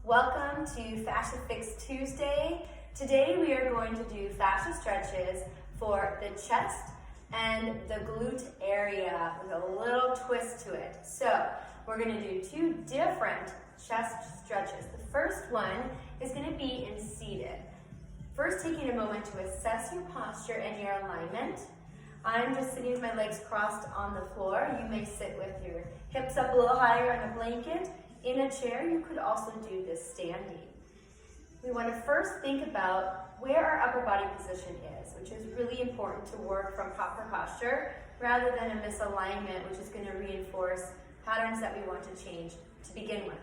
Welcome to Fascia Fix Tuesday. Today we are going to do fascia stretches for the chest and the glute area with a little twist to it. So we're going to do two different chest stretches. The first one is going to be in seated. First, taking a moment to assess your posture and your alignment. I'm just sitting with my legs crossed on the floor. You may sit with your hips up a little higher on a blanket. In a chair, you could also do this standing. We want to first think about where our upper body position is, which is really important to work from proper posture rather than a misalignment, which is going to reinforce patterns that we want to change to begin with.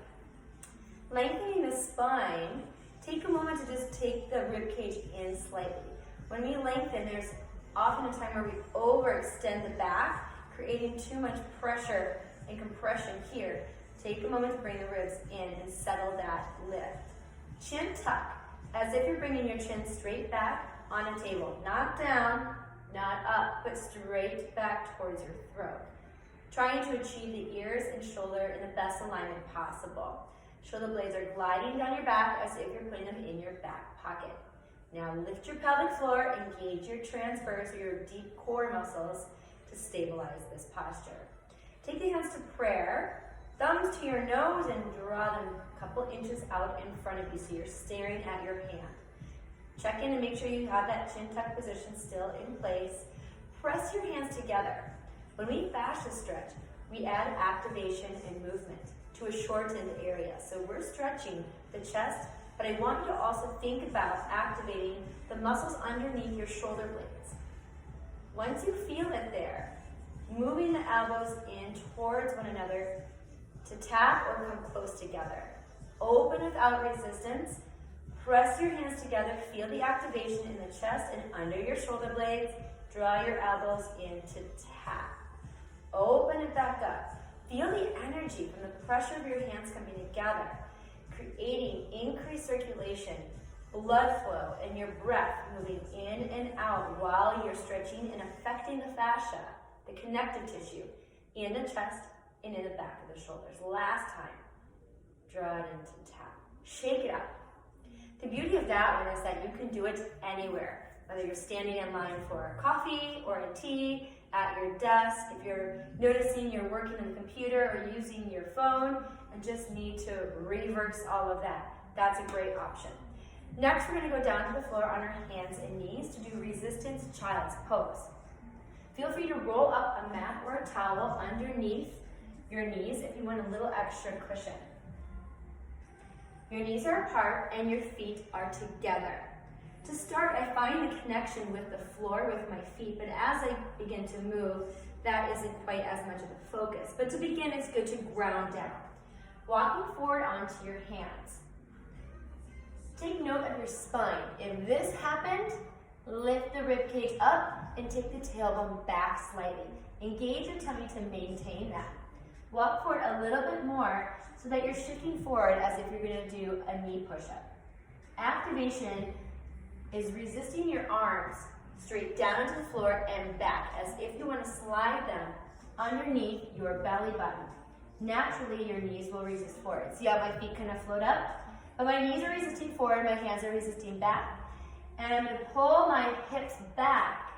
Lengthening the spine, take a moment to just take the rib cage in slightly. When we lengthen, there's often a time where we overextend the back, creating too much pressure and compression here. Take a moment to bring the ribs in and settle that lift. Chin tuck, as if you're bringing your chin straight back on a table. Not down, not up, but straight back towards your throat. Trying to achieve the ears and shoulder in the best alignment possible. Shoulder blades are gliding down your back as if you're putting them in your back pocket. Now lift your pelvic floor, engage your transverse or your deep core muscles to stabilize this posture. Take the hands to prayer. Thumbs to your nose and draw them a couple inches out in front of you so you're staring at your hand. Check in and make sure you have that chin tuck position still in place. Press your hands together. When we fascia stretch, we add activation and movement to a shortened area. So we're stretching the chest, but I want you to also think about activating the muscles underneath your shoulder blades. Once you feel it there, moving the elbows in towards one another to tap or come close together. Open without resistance. Press your hands together. Feel the activation in the chest and under your shoulder blades. Draw your elbows in to tap. Open it back up. Feel the energy from the pressure of your hands coming together, creating increased circulation, blood flow, and your breath moving in and out while you're stretching and affecting the fascia, the connective tissue, in the chest and in the back of the shoulders. Last time, draw it into tap. Shake it out. The beauty of that one is that you can do it anywhere, whether you're standing in line for a coffee or a tea, at your desk, if you're noticing you're working on the computer or using your phone and just need to reverse all of that. That's a great option. Next, we're going to go down to the floor on our hands and knees to do resistance child's pose. Feel free to roll up a mat or a towel underneath your knees if you want a little extra cushion. Your knees are apart and your feet are together. To start, I find the connection with the floor with my feet, but as I begin to move, that isn't quite as much of a focus. But to begin, it's good to ground down. Walking forward onto your hands. Take note of your spine. If this happened, lift the rib cage up and take the tailbone back slightly. Engage your tummy to maintain that. Walk forward a little bit more so that you're shifting forward as if you're going to do a knee push-up. Activation is resisting your arms straight down to the floor and back as if you want to slide them underneath your belly button. Naturally, your knees will resist forward. See how my feet kind of float up? But my knees are resisting forward, my hands are resisting back. And I'm going to pull my hips back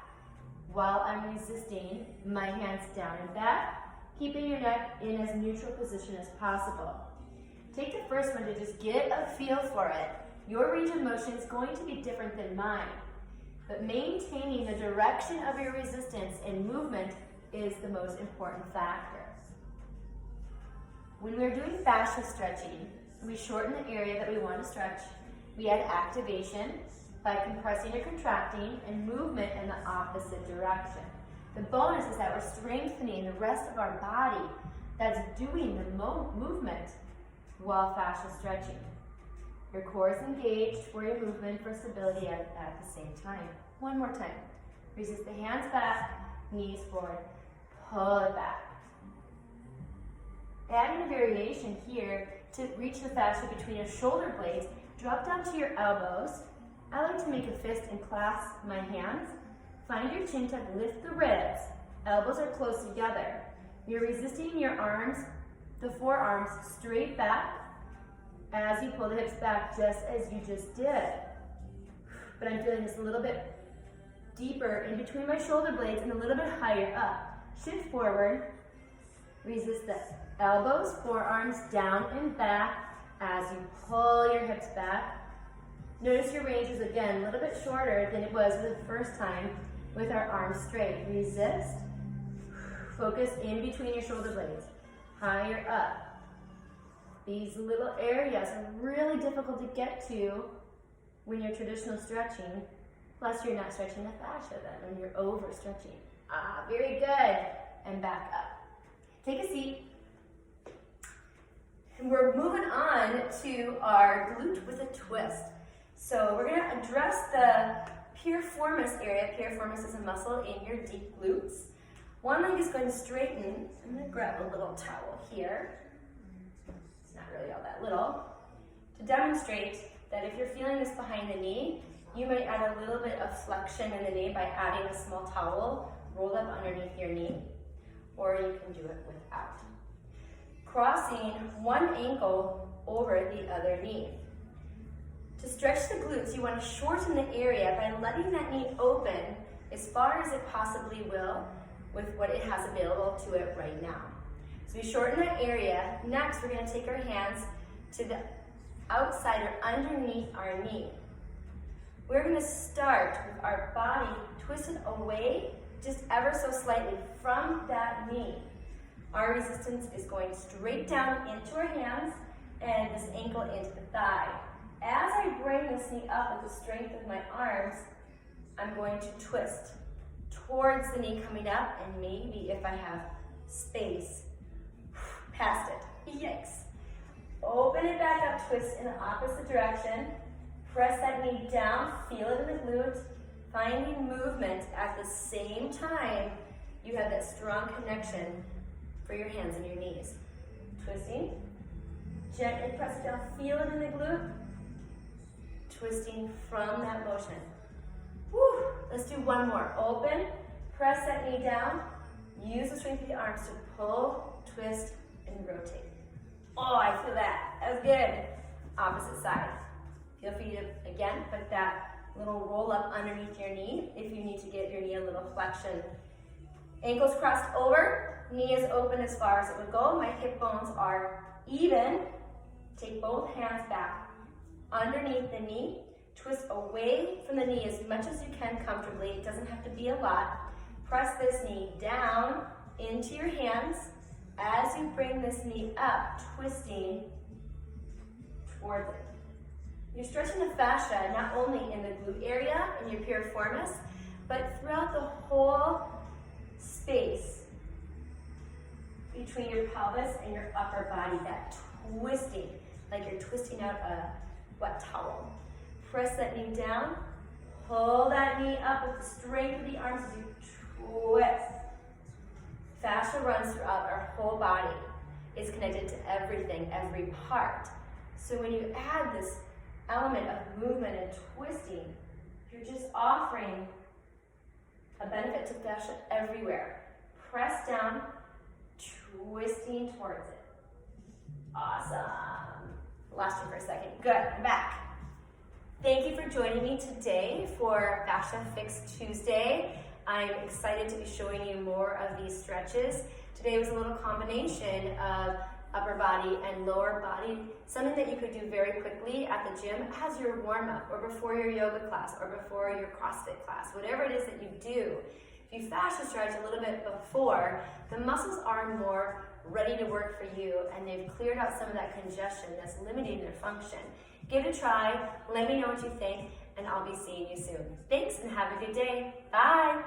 while I'm resisting my hands down and back, keeping your neck in as neutral position as possible. Take the first one to just get a feel for it. Your range of motion is going to be different than mine, but maintaining the direction of your resistance and movement is the most important factor. When we're doing fascia stretching, we shorten the area that we want to stretch. We add activation by compressing or contracting and movement in the opposite direction. The bonus is that we're strengthening the rest of our body that's doing the movement while fascia stretching. Your core is engaged for your movement for stability at the same time. One more time. Resist the hands back, knees forward, pull it back. Adding a variation here to reach the fascia between your shoulder blades, drop down to your elbows. I like to make a fist and clasp my hands. Find your chin tuck, lift the ribs. Elbows are close together. You're resisting your arms, the forearms straight back as you pull the hips back, just as you just did. But I'm feeling this a little bit deeper in between my shoulder blades and a little bit higher up. Shift forward, resist the elbows, forearms down and back as you pull your hips back. Notice your range is again a little bit shorter than it was the first time with our arms straight. Resist, focus in between your shoulder blades, higher up. These little areas are really difficult to get to when you're traditional stretching, plus you're not stretching the fascia then, and you're overstretching. Very good. And back up. Take a seat. And we're moving on to our glute with a twist. So we're going to address the piriformis area. Piriformis is a muscle in your deep glutes. One leg is going to straighten. I'm going to grab a little towel here. It's not really all that little. To demonstrate that if you're feeling this behind the knee, you might add a little bit of flexion in the knee by adding a small towel rolled up underneath your knee, or you can do it without. Crossing one ankle over the other knee. To stretch the glutes, you want to shorten the area by letting that knee open as far as it possibly will with what it has available to it right now. So we shorten that area. Next, we're going to take our hands to the outside or underneath our knee. We're going to start with our body twisted away just ever so slightly from that knee. Our resistance is going straight down into our hands and this ankle into the thigh. As I bring this knee up with the strength of my arms, I'm going to twist towards the knee coming up, and maybe if I have space, past it. Yikes. Open it back up, twist in the opposite direction. Press that knee down, feel it in the glute, finding movement at the same time. You have that strong connection for your hands and your knees. Twisting, gently press it down, feel it in the glute, twisting from that motion. Woo. Let's do one more. Open, press that knee down, use the strength of the arms to pull, twist, and rotate. Oh, I feel that. That was good. Opposite side. Feel free to, again, put that little roll up underneath your knee if you need to get your knee a little flexion. Ankles crossed over, knee is open as far as it would go. My hip bones are even. Take both hands back underneath the knee. Twist away from the knee as much as you can comfortably. It doesn't have to be a lot. Press this knee down into your hands. As you bring this knee up, twisting towards it. You're stretching the fascia not only in the glute area, in your piriformis, but throughout the whole space between your pelvis and your upper body, that twisting, like you're twisting out a wet towel. Press that knee down, pull that knee up with the strength of the arms as you twist. Fascia runs throughout our whole body. It's connected to everything, every part. So when you add this element of movement and twisting, you're just offering a benefit to fascia everywhere. Press down, twisting towards it. Awesome. Lost you for a second. Good, I'm back. Thank you for joining me today for Fascia Fix Tuesday. I'm excited to be showing you more of these stretches. Today was a little combination of upper body and lower body, something that you could do very quickly at the gym as your warm-up or before your yoga class or before your CrossFit class, whatever it is that you do. If you fascia stretch a little bit before, the muscles are more ready to work for you and they've cleared out some of that congestion that's limiting their function. Give it a try, let me know what you think, and I'll be seeing you soon. Thanks and have a good day. Bye.